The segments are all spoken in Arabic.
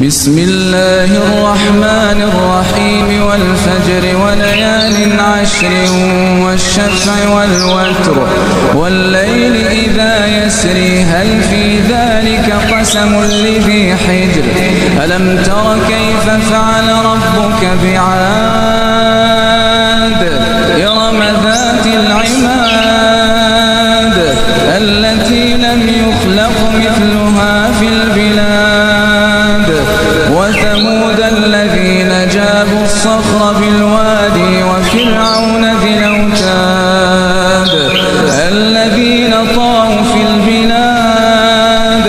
بسم الله الرحمن الرحيم والفجر وليال عشر والشفع والوتر والليل إذا يسري هل في ذلك قسم لذي حجر ألم تر كيف فعل ربك بعاد إرم ذات العماد التي لم يخلق مثلها في البلاد وثمود الذين جابوا الصخر بالوادي وفرعون ذي الأوتاد الذين طغوا في البلاد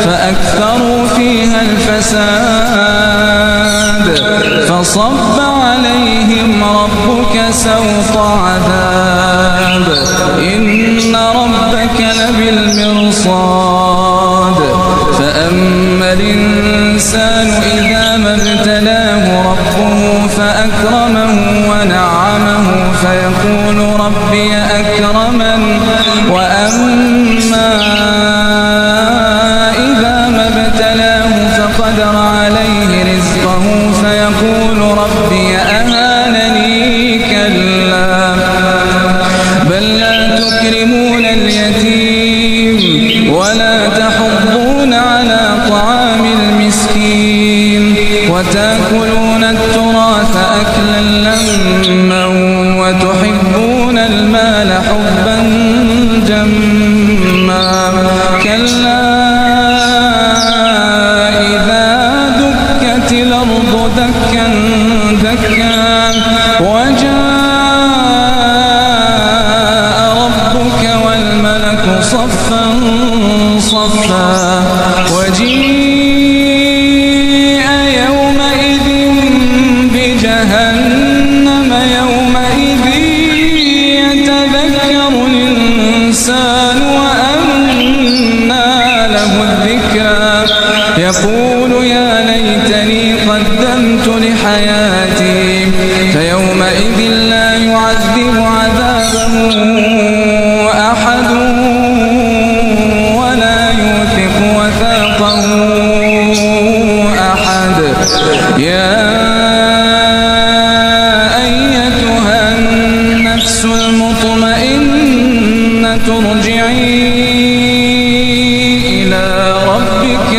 فأكثروا فيها الفساد فصب عليهم ربك سوط عذاب إن ربك لبالمرصاد فأما الإنسان إذا ما ابتلاه ربه فأكرمه ونعمه فيقول ربي أكرمن وأما إذا ما ابتلاه فقدر عليه رزقه فيقول ربي أهانني كلا بل لا تكرمون اليتيم ولا تحضون على طعام المسكين وتأكلون التراث أكلا لما وتحبون المال حبا جما كلا إذا دكت الأرض دكا دكا وجاء ربك والملك صفا صفا وجيء يومئذ بجهنم يومئذ يتذكر الإنسان وأنى له الذكرى يقول يا ليتني قدمت لحياتي فيومئذ لا يعذب عذابه أحد ولا يوثق وثاقه أحد يا أيتها النفس المطمئنة ارجعي إلى ربك